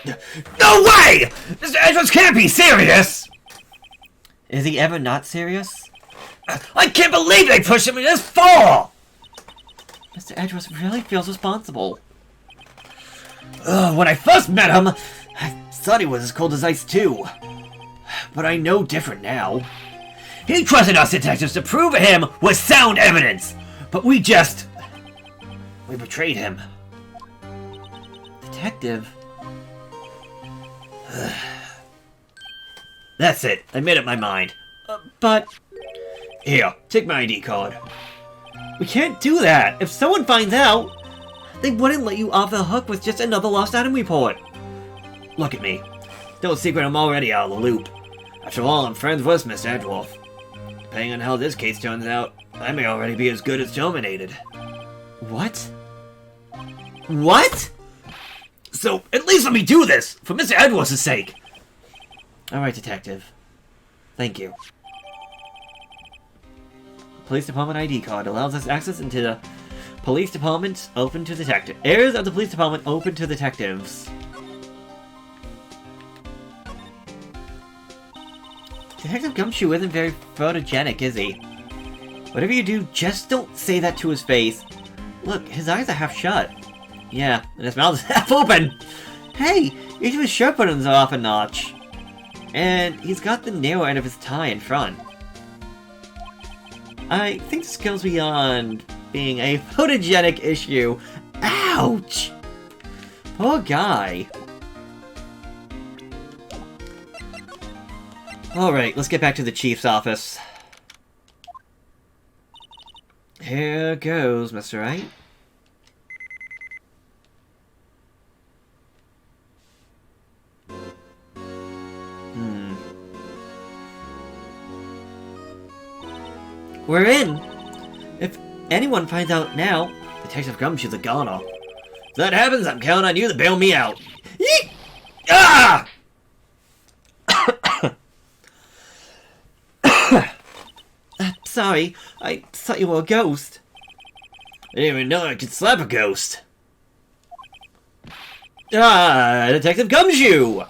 No way! Mr. Edwards can't be serious! Is he ever not serious? I can't believe they pushed him in this fall! Mr. Edwards really feels responsible. When I first met him, I thought he was as cold as ice too. But I know different now. He trusted us detectives to prove him with sound evidence, but we betrayed him. Detective? That's it. I made up my mind. But... Here, take my ID card. We can't do that. If someone finds out, they wouldn't let you off the hook with just another lost item report. Look at me. No secret, I'm already out of the loop. After all, I'm friends with Mr. Edgeworth. Depending on how this case turns out, I may already be as good as terminated. What? What? So, at least let me do this, for Mr. Edgeworth's sake. Alright, Detective. Thank you. Police Department ID card allows us access into the Police Department open to detectives. Areas of the Police Department open to detectives. Detective Gumshoe isn't very photogenic, is he? Whatever you do, just don't say that to his face. Look, his eyes are half shut. Yeah, and his mouth is half open! Hey, each of his shirt buttons are off a notch. And he's got the narrow end of his tie in front. I think this goes beyond being a photogenic issue. Ouch! Poor guy. Alright, let's get back to the Chief's office. Here goes, Mr. Wright. We're in! If anyone finds out now, Detective Gumshoe's a goner. If that happens, I'm counting on you to bail me out. Yeet! Ah! Sorry, I thought you were a ghost. I didn't even know I could slap a ghost. Ah, Detective Gumshoe!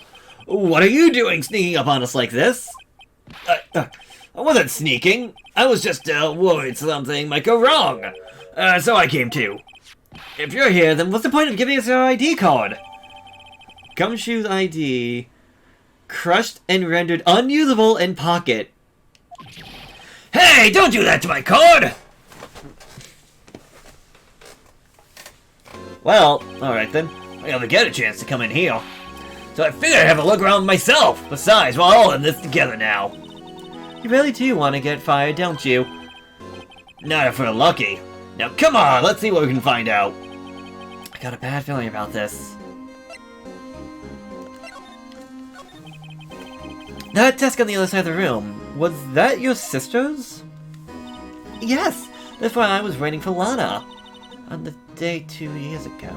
What are you doing sneaking up on us like this? I wasn't sneaking. I was just worried something might go wrong. So I came too. If you're here, then what's the point of giving us your ID card? Gumshoe's ID. Crushed and rendered unusable in pocket. Hey, don't do that to my card! Well, alright then. I never get a chance to come in here. So I figured I'd have a look around myself. Besides, we're all in this together now. You really do want to get fired, don't you? Not if we're lucky. Now come on, let's see what we can find out. I got a bad feeling about this. That desk on the other side of the room, was that your sister's? Yes, that's why I was waiting for Lana. On the day 2 years ago.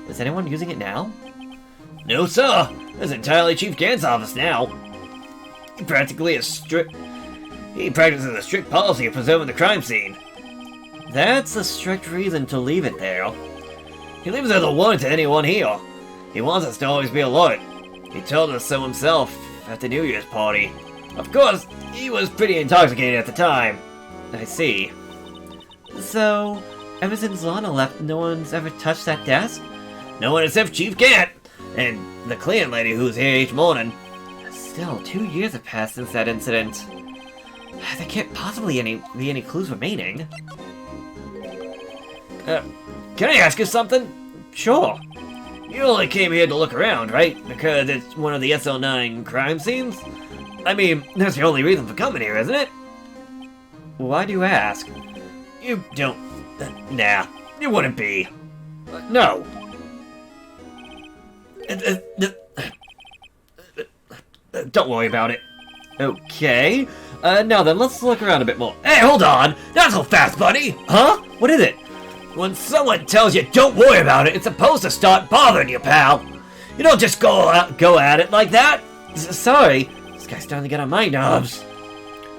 Is anyone using it now? No, sir. It's entirely Chief Gant's office now. He practices a strict policy of preserving the crime scene. That's a strict reason to leave it there. He leaves it as a warning to anyone here. He wants us to always be alert. He told us so himself at the New Year's party. Of course, he was pretty intoxicated at the time. I see. So, ever since Lana left, no one's ever touched that desk? No one except Chief Gant, and the cleaning lady who's here each morning. Still, 2 years have passed since that incident. There can't possibly be any clues remaining. Can I ask you something? Sure. You only came here to look around, right? Because it's one of the SL9 crime scenes? I mean, that's the only reason for coming here, isn't it? Why do you ask? You don't... nah, it wouldn't be. No. Don't worry about it. Okay. Now then, let's look around a bit more. Hey, hold on! Not so fast, buddy! Huh? What is it? When someone tells you don't worry about it, it's supposed to start bothering you, pal. You don't just go at it like that. Sorry. This guy's starting to get on my nerves.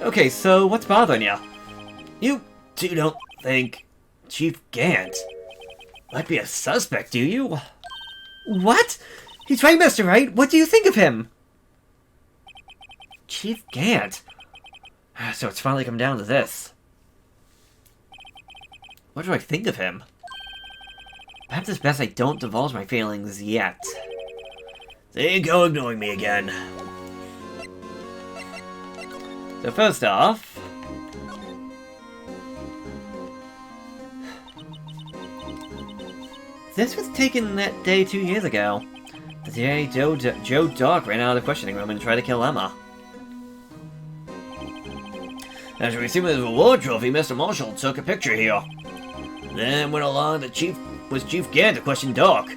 Okay, so what's bothering you? You two don't think Chief Gant might be a suspect, do you? What? He's right, Mr. Wright. What do you think of him? Chief Gant. So it's finally come down to this. What do I think of him? Perhaps it's best I don't divulge my feelings yet. There you go, ignoring me again. So first off... This was taken that day 2 years ago. The day Joe Doc ran out of the questioning room and tried to kill Emma. After receiving his reward trophy, Mr. Marshall took a picture here. Then went along to Chief Gant to question Doc.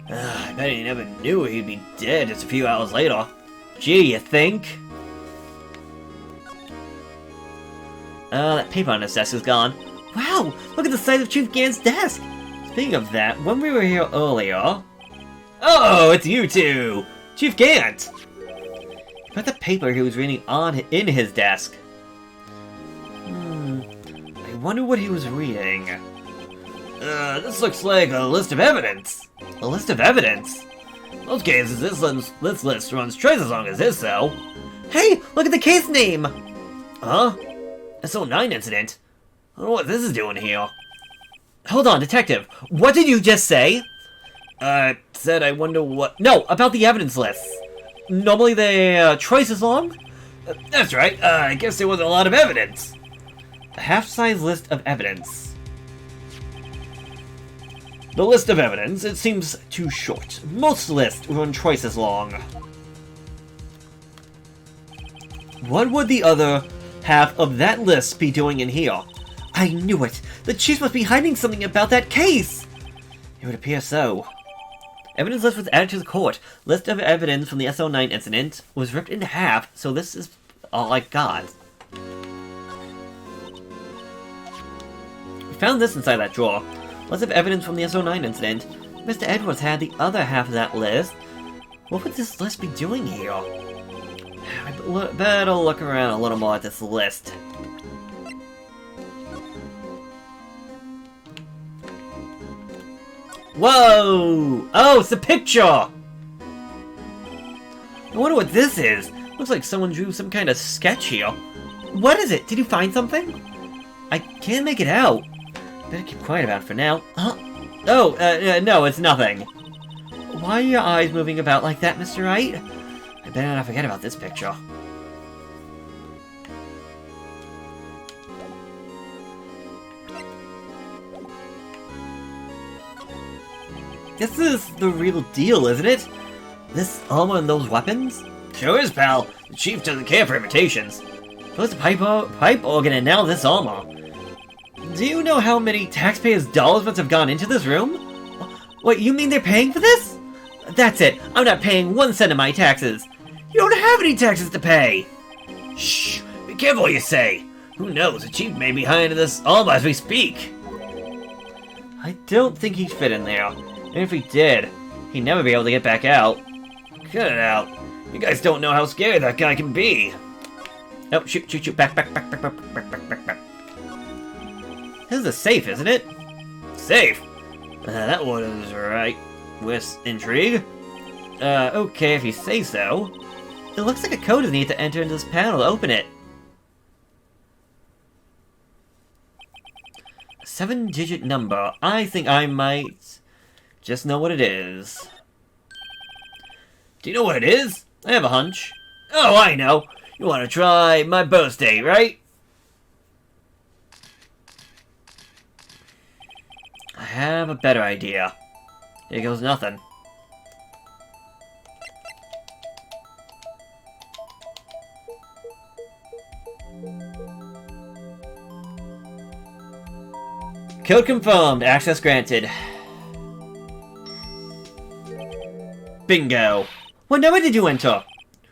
I bet he never knew he'd be dead just a few hours later. Gee, you think? That paper on his desk is gone. Wow, look at the size of Chief Gant's desk! Speaking of that, when we were here earlier... Oh, it's you two! Chief Gant! He put the paper he was reading in his desk. I wonder what he was reading. This looks like a list of evidence. A list of evidence? In most cases, this list runs twice as long as this, though. Hey, look at the case name! Huh? SO9 incident? I don't know what this is doing here. Hold on, Detective. What did you just say? Said I wonder what... No, about the evidence list. Normally they're twice as long? That's right. I guess there was a lot of evidence. A half-size list of evidence. The list of evidence, it seems too short. Most lists run twice as long. What would the other half of that list be doing in here? I knew it! The chief must be hiding something about that case! It would appear so. Evidence list was added to the court. List of evidence from the SO9 incident was ripped in half, so this is all I got. We found this inside that drawer. List of evidence from the SO9 incident. Mr. Edwards had the other half of that list. What would this list be doing here? I better look around a little more at this list. Whoa! Oh, it's a picture! I wonder what this is. Looks like someone drew some kind of sketch here. What is it? Did you find something? I can't make it out. Better keep quiet about it for now. Huh? Oh, no, it's nothing. Why are your eyes moving about like that, Mr. Wright? I better not forget about this picture. This is the real deal, isn't it? This armor and those weapons? Sure is, pal. The chief doesn't care for imitations. First a pipe organ and now this armor. Do you know how many taxpayers' dollars must have gone into this room? What, you mean they're paying for this? That's it. I'm not paying 1 cent of my taxes. You don't have any taxes to pay. Shh. Be careful what you say. Who knows? The chief may be hiding this armor as we speak. I don't think he'd fit in there. And if he did, he'd never be able to get back out. Cut it out. You guys don't know how scary that guy can be. Oh, shoot, back. This is a safe, isn't it? Safe? That was right. With intrigue. Okay, if you say so. It looks like a code is needed to enter into this panel to open it. A 7-digit number. I think I might just know what it is. Do you know what it is? I have a hunch. Oh, I know. You want to try my birthday, right? I have a better idea. Here goes nothing. Code confirmed. Access granted. Bingo. What number did you enter?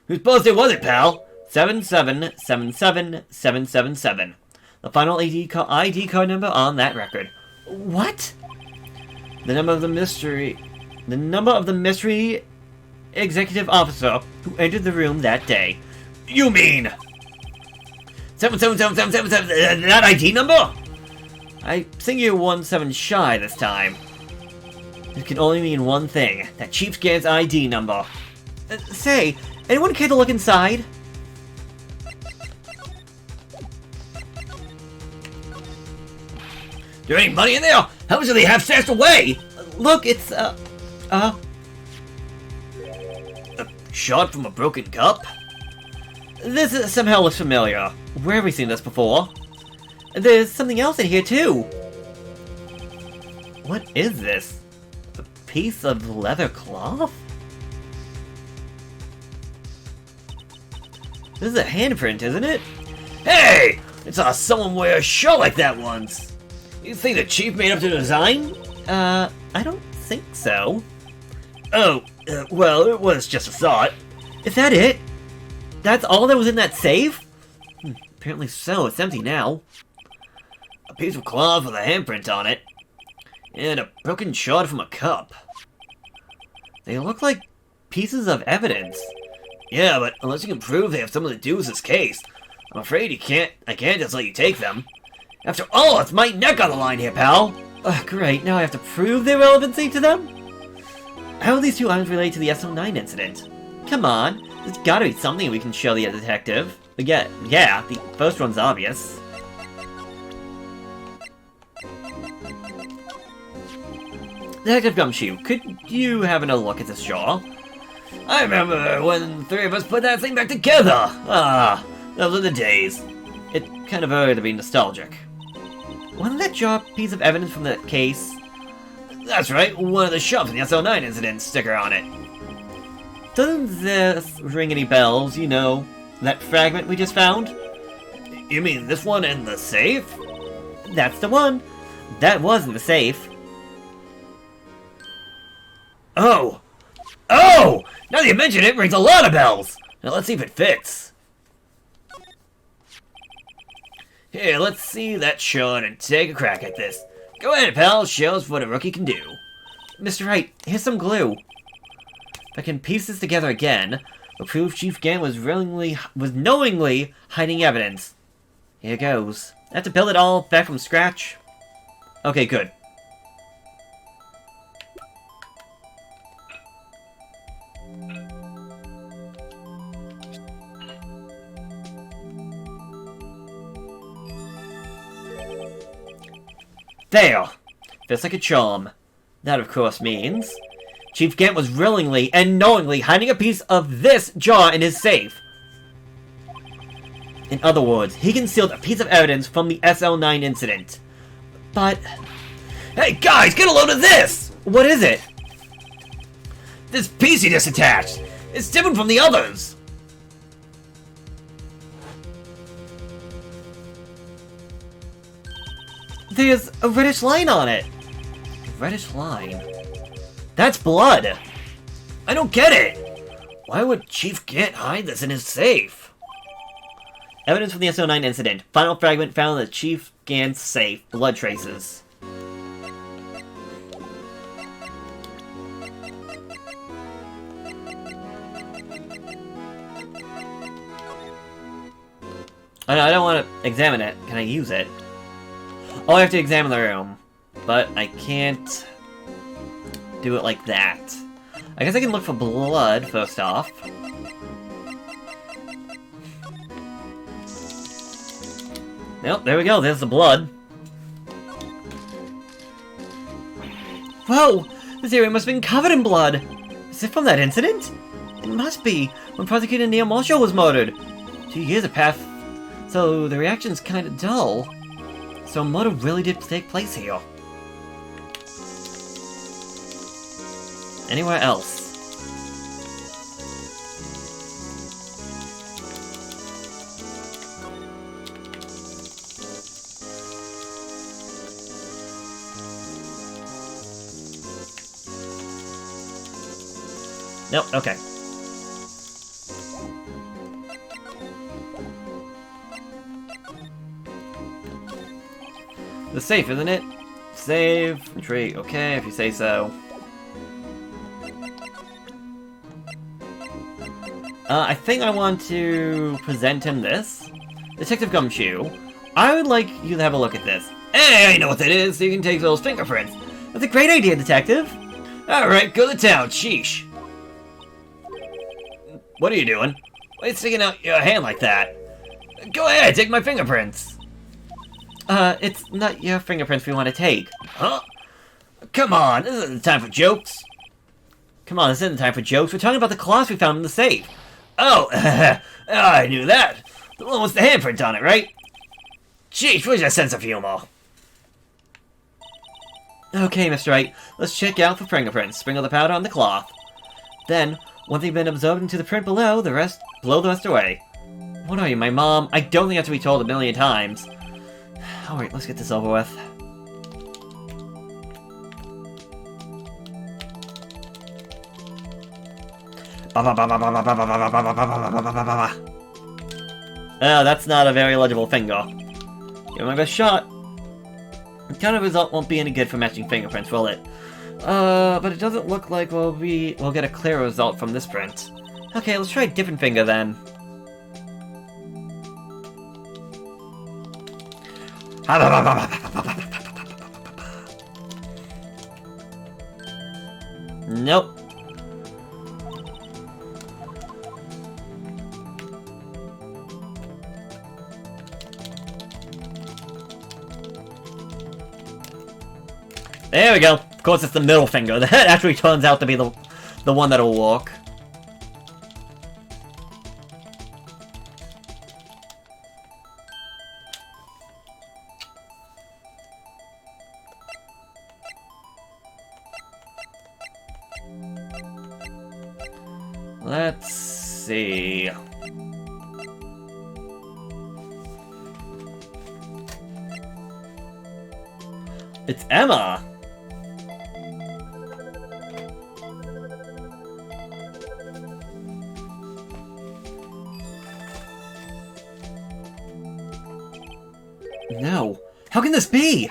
Whose birthday was it, pal? 7777777. The final ID card number on that record. What? The number of the mystery executive officer who entered the room that day. You mean 77777, that ID number? I think you're 1 7 shy this time. It can only mean one thing. That Chief Gant's ID number. Say, anyone care to look inside? There ain't money in there? How much do they have stashed away? Look, it's, A shot from a broken cup? This somehow looks familiar. Where have we seen this before? There's something else in here, too. What is this? A piece of leather cloth? This is a handprint, isn't it? Hey! I saw someone wear a shirt like that once. You think the chief made up the design? I don't think so. Oh, well, it was just a thought. Is that it? That's all that was in that safe? Apparently so. It's empty now. A piece of cloth with a handprint on it. And a broken shard from a cup. They look like pieces of evidence. Yeah, but unless you can prove they have something to do with this case, I'm afraid I can't just let you take them. After all, it's my neck on the line here, pal! Great, now I have to prove their relevancy to them? How are these two items related to the SO9 incident? Come on, there's gotta be something we can show the detective. Yeah, the first one's obvious. Detective Gumshoe, could you have another look at this jaw? I remember when the three of us put that thing back together! Ah, those were the days. It kind of early to be nostalgic. Wasn't that jaw a piece of evidence from that case? That's right, one of the shops in the SO9 incident sticker on it. Doesn't this ring any bells, you know? That fragment we just found? You mean this one in the safe? That's the one. That was in the safe. Oh! Oh! Now that you mention it, rings a lot of bells! Now let's see if it fits. Here, let's see that shot and take a crack at this. Go ahead, pal. Show us what a rookie can do. Mr. Wright, here's some glue. If I can piece this together again, we'll prove Chief Gant was knowingly hiding evidence. Here goes. I have to build it all back from scratch. Okay, good. There! Fits like a charm. That, of course, means Chief Gant was willingly and knowingly hiding a piece of this jar in his safe. In other words, he concealed a piece of evidence from the SL9 incident. But... Hey, guys, get a load of this! What is it? This piece he just attached! It's different from the others! There's a reddish line on it. Reddish line? That's blood! I don't get it! Why would Chief Gant hide this in his safe? Evidence from the SO9 incident. Final fragment found in the Chief Gant's safe. Blood traces. I don't want to examine it. Can I use it? Oh, I have to examine the room. But I can't do it like that. I guess I can look for blood, first off. Nope, there we go, there's the blood. Whoa! This area must have been covered in blood! Is it from that incident? It must be, when Prosecutor Neil Marshall was murdered. 2 years have passed, so the reaction's kinda dull. So a murder really did take place here. Anywhere else? Nope, okay. The safe, isn't it? Save, retreat, okay, if you say so. I think I want to present him this. Detective Gumshoe, I would like you to have a look at this. Hey, I know what that is, so you can take those fingerprints. That's a great idea, Detective! Alright, go to town, sheesh. What are you doing? Why are you sticking out your hand like that? Go ahead, take my fingerprints. It's not your fingerprints we want to take. Huh? Come on, this isn't the time for jokes. Come on, this isn't the time for jokes. We're talking about the cloths we found in the safe. Oh, I knew that. The one with the handprint on it, right? Jeez, where's your sense of humor? Okay, Mr. Wright, let's check out for fingerprints. Sprinkle the powder on the cloth. Then, once they've been absorbed into the print below, blow the rest away. What are you, my mom? I don't think I have to be told a million times. Alright, let's get this over with. Oh, that's not a very legible finger. Give it my best shot. The kind of result won't be any good for matching fingerprints, will it? But it doesn't look like we'll get a clear result from this print. Okay, let's try a different finger then. Nope. There we go. Of course, it's the middle finger. That actually turns out to be the one that'll work. Let's see. It's Emma. No. How can this be?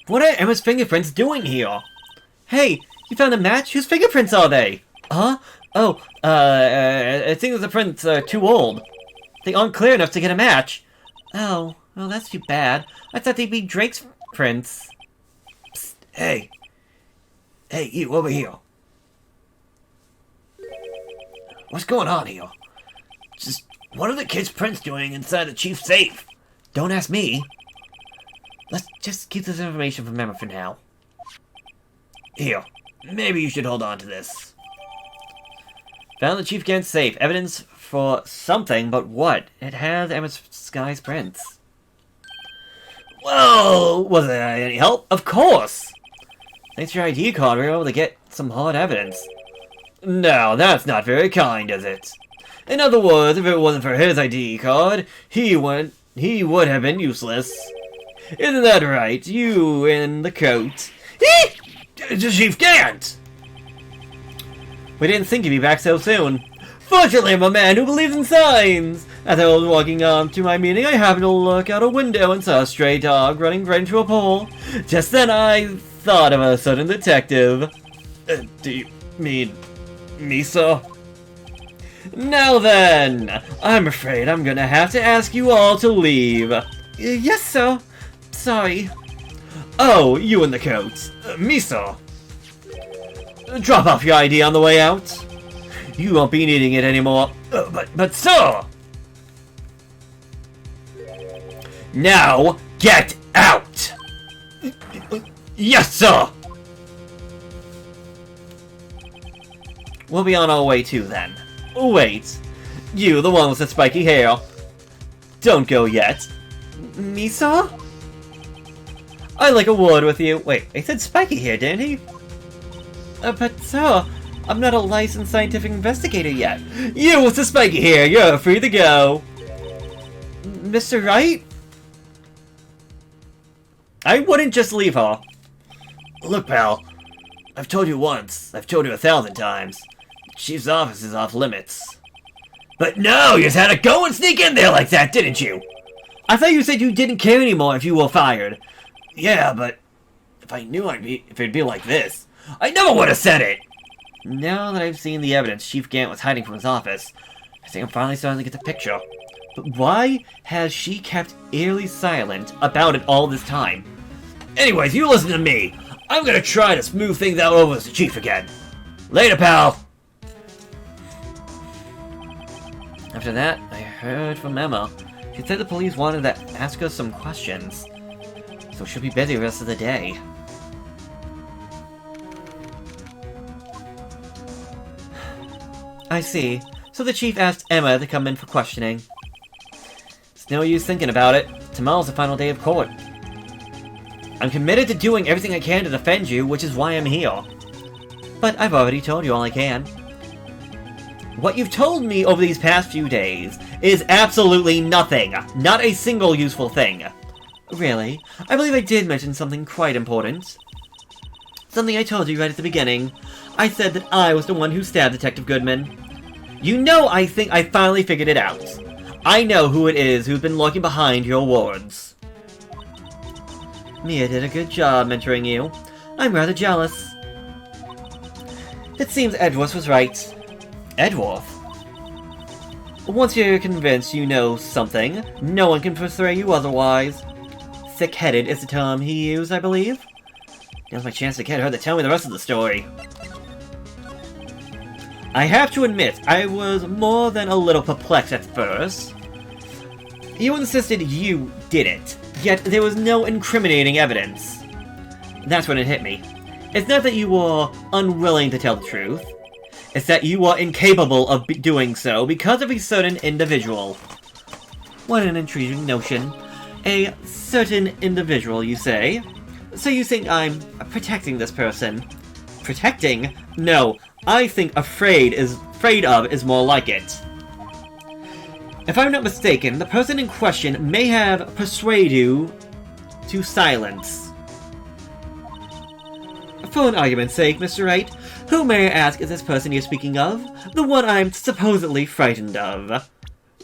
What are Emma's fingerprints doing here? Hey, you found a match? Whose fingerprints are they? Huh? Oh, I think the prints are too old. They aren't clear enough to get a match. Oh, well, that's too bad. I thought they'd be Drake's prints. Psst, hey. Hey, you, over here. What's going on here? Just, what are the kids' prints doing inside the chief's safe? Don't ask me. Let's just keep this information from Emma for now. Here, maybe you should hold on to this. Found the Chief Gant safe. Evidence for something, but what? It has Emma's Sky's prints. Well, was it any help? Of course! Thanks to your ID card, we were able to get some hard evidence. No, that's not very kind, is it? In other words, if it wasn't for his ID card, he would have been useless. Isn't that right, you in the coat? Chief Gant! We didn't think you'd be back so soon. Fortunately, I'm a man who believes in signs. As I was walking on to my meeting, I happened to look out a window and saw a stray dog running right into a pole. Just then, I thought of a certain detective. Do you mean me, sir? Now then, I'm afraid I'm gonna have to ask you all to leave. Yes, sir. Sorry. Oh, you in the coat. Me, sir. Drop off your ID on the way out. You won't be needing it anymore. But sir! Now, get out! Yes, sir! We'll be on our way too, then. Wait. You, the one with the spiky hair. Don't go yet. Me, sir? I'd like a word with you. Wait, he said spiky hair, didn't he? But sir, I'm not a licensed scientific investigator yet. You with the spiky hair, you're free to go. Mr. Wright? I wouldn't just leave her. Look, pal. I've told you once. I've told you 1,000 times. The chief's office is off limits. But no, you just had to go and sneak in there like that, didn't you? I thought you said you didn't care anymore if you were fired. Yeah, but if I knew if it'd be like this, I never would have said it! Now that I've seen the evidence Chief Gant was hiding from his office, I think I'm finally starting to get the picture. But why has she kept eerily silent about it all this time? Anyways, you listen to me. I'm gonna try to smooth things out over with the chief again. Later, pal! After that, I heard from Emma. She said the police wanted to ask us some questions, so she'll be busy the rest of the day. I see. So the chief asked Emma to come in for questioning. It's no use thinking about it. Tomorrow's the final day of court. I'm committed to doing everything I can to defend you, which is why I'm here. But I've already told you all I can. What you've told me over these past few days is absolutely nothing. Not a single useful thing. Really? I believe I did mention something quite important. Something I told you right at the beginning. I said that I was the one who stabbed Detective Goodman. You know, I think I finally figured it out. I know who it is who's been lurking behind your wards. Mia did a good job mentoring you. I'm rather jealous. It seems Edgeworth was right. Edgeworth? Once you're convinced you know something, no one can persuade you otherwise. Thick-headed is the term he used, I believe. Now's my chance to get her to tell me the rest of the story. I have to admit, I was more than a little perplexed at first. You insisted you did it, yet there was no incriminating evidence. That's when it hit me. It's not that you were unwilling to tell the truth. It's that you were incapable of doing so because of a certain individual. What an intriguing notion. A certain individual, you say? So you think I'm protecting this person? Protecting? No, I think afraid of is more like it. If I'm not mistaken, the person in question may have persuaded you to silence. For an argument's sake, Mr. Wright, who may I ask is this person you're speaking of? The one I'm supposedly frightened of.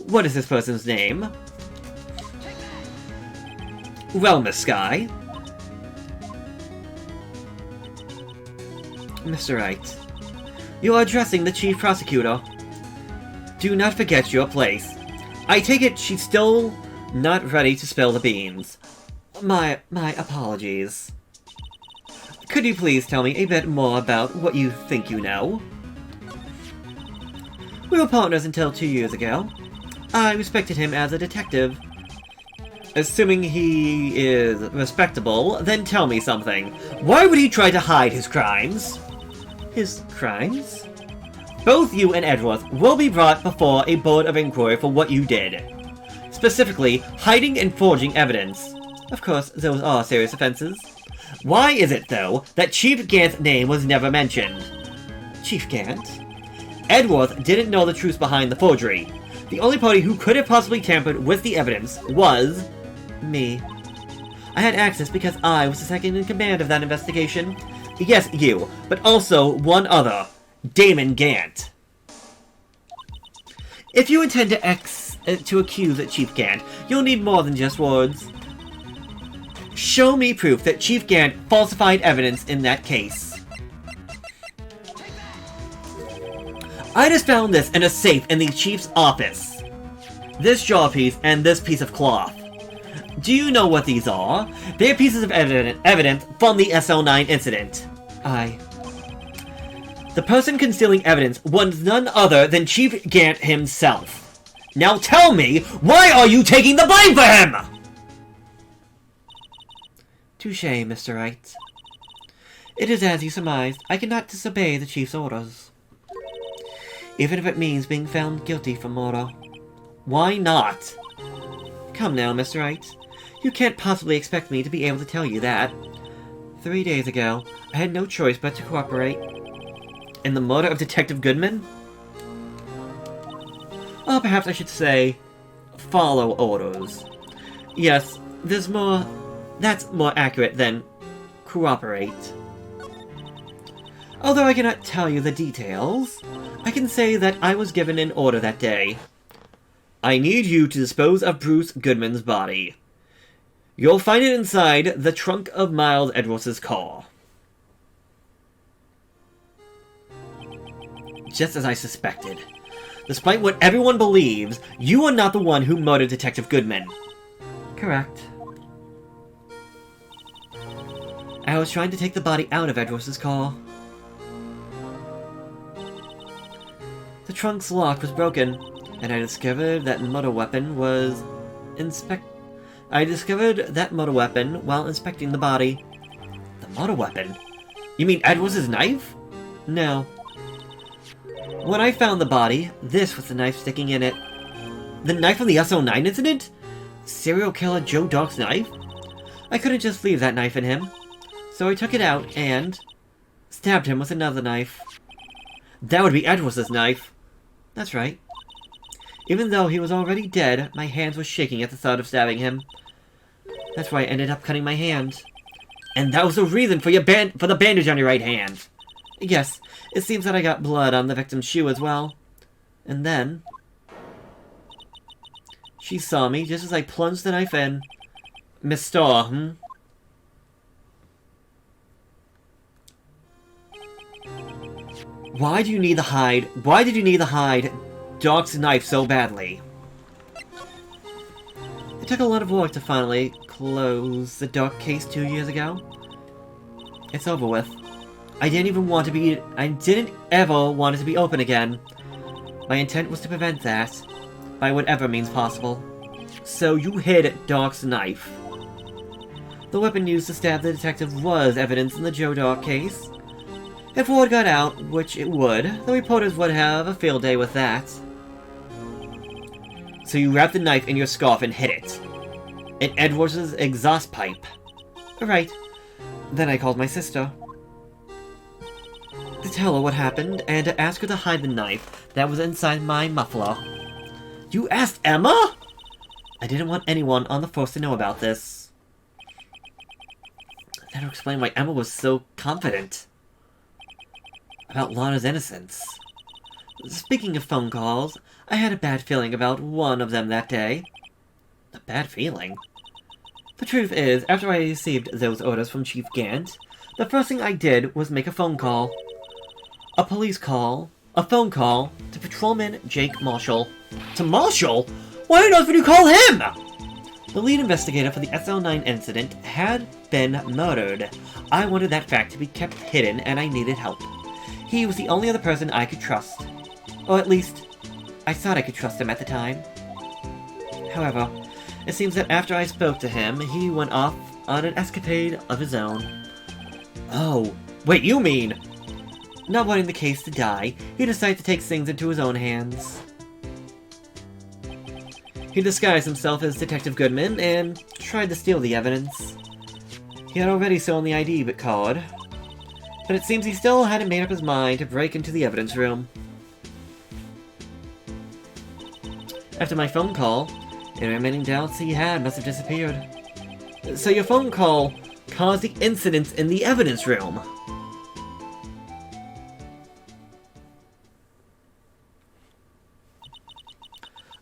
What is this person's name? Well, Miss Skye. Mr. Wright, you are addressing the Chief Prosecutor. Do not forget your place. I take it she's still not ready to spill the beans. My apologies. Could you please tell me a bit more about what you think you know? We were partners until 2 years ago. I respected him as a detective. Assuming he is respectable, then tell me something. Why would he try to hide his crimes? His crimes? Both you and Edgeworth will be brought before a board of inquiry for what you did. Specifically, hiding and forging evidence. Of course, those are serious offenses. Why is it, though, that Chief Gant's name was never mentioned? Chief Gant? Edgeworth didn't know the truth behind the forgery. The only party who could have possibly tampered with the evidence was me. I had access because I was the second in command of that investigation. Yes, you, but also one other, Damon Gant. If you intend to accuse Chief Gant, you'll need more than just words. Show me proof that Chief Gant falsified evidence in that case. I just found this in a safe in the Chief's office. This jaw piece and this piece of cloth. Do you know what these are? They are pieces of evidence from the SL9 incident. The person concealing evidence was none other than Chief Gant himself. Now tell me, why are you taking the blame for him? Touché, Mr. Wright. It is as you surmised. I cannot disobey the Chief's orders. Even if it means being found guilty for murder. Why not? Come now, Mr. Wright. You can't possibly expect me to be able to tell you that. 3 days ago, I had no choice but to cooperate. In the murder of Detective Goodman? Or perhaps I should say, follow orders. Yes, that's more accurate than cooperate. Although I cannot tell you the details, I can say that I was given an order that day. I need you to dispose of Bruce Goodman's body. You'll find it inside the trunk of Miles Edwards' car. Just as I suspected. Despite what everyone believes, you are not the one who murdered Detective Goodman. Correct. I was trying to take the body out of Edward's car. The trunk's lock was broken, and I discovered that motor weapon was I discovered that motor weapon while inspecting the body. The motor weapon? You mean Edward's knife? No. When I found the body, this was the knife sticking in it. The knife from the SO9 incident? Serial killer Joe Dog's knife? I couldn't just leave that knife in him, so I took it out and stabbed him with another knife. That would be Edward's knife. That's right. Even though he was already dead, my hands were shaking at the thought of stabbing him. That's why I ended up cutting my hand. And that was the reason for for the bandage on your right hand. Yes, it seems that I got blood on the victim's shoe as well. And then she saw me just as I plunged the knife in. Miss Starr, Why did you need the hide Doc's knife so badly? It took a lot of work to finally close the Doc case 2 years ago. It's over with. I didn't ever want it to be open again. My intent was to prevent that, by whatever means possible. So you hid Doc's knife. The weapon used to stab the detective was evidence in the Joe Doc case. If word got out, which it would, the reporters would have a field day with that. So you wrapped the knife in your scarf and hid it. In Edward's exhaust pipe. Right. Then I called my sister to tell her what happened, and to ask her to hide the knife that was inside my muffler. You asked Emma? I didn't want anyone on the force to know about this. That'll explain why Emma was so confident about Lana's innocence. Speaking of phone calls, I had a bad feeling about one of them that day. A bad feeling? The truth is, after I received those orders from Chief Gant, the first thing I did was make a phone call. A phone call to Patrolman Jake Marshall. To Marshall? Why on earth would you call him? The lead investigator for the SL9 incident had been murdered. I wanted that fact to be kept hidden, and I needed help. He was the only other person I could trust. Or at least, I thought I could trust him at the time. However, it seems that after I spoke to him, he went off on an escapade of his own. Oh, wait, you mean? Not wanting the case to die, he decided to take things into his own hands. He disguised himself as Detective Goodman and tried to steal the evidence. He had already stolen the ID card, but it seems he still hadn't made up his mind to break into the evidence room. After my phone call, any remaining doubts he had must have disappeared. So your phone call caused the incidents in the evidence room.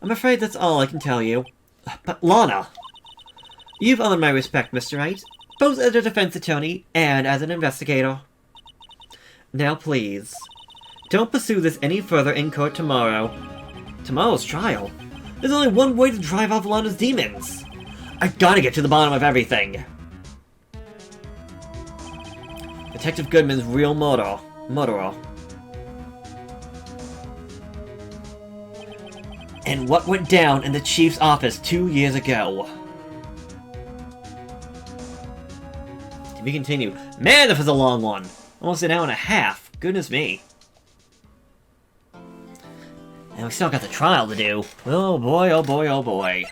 I'm afraid that's all I can tell you. But Lana! You've earned my respect, Mr. Wright, both as a defense attorney and as an investigator. Now please, don't pursue this any further in court tomorrow. Tomorrow's trial? There's only one way to drive off Lana's demons! I gotta get to the bottom of everything! Detective Goodman's real murderer. And what went down in the chief's office 2 years ago. To be continued. Man, this was a long one! Almost an hour and a half. Goodness me. And we still got the trial to do. Oh boy, oh boy, oh boy.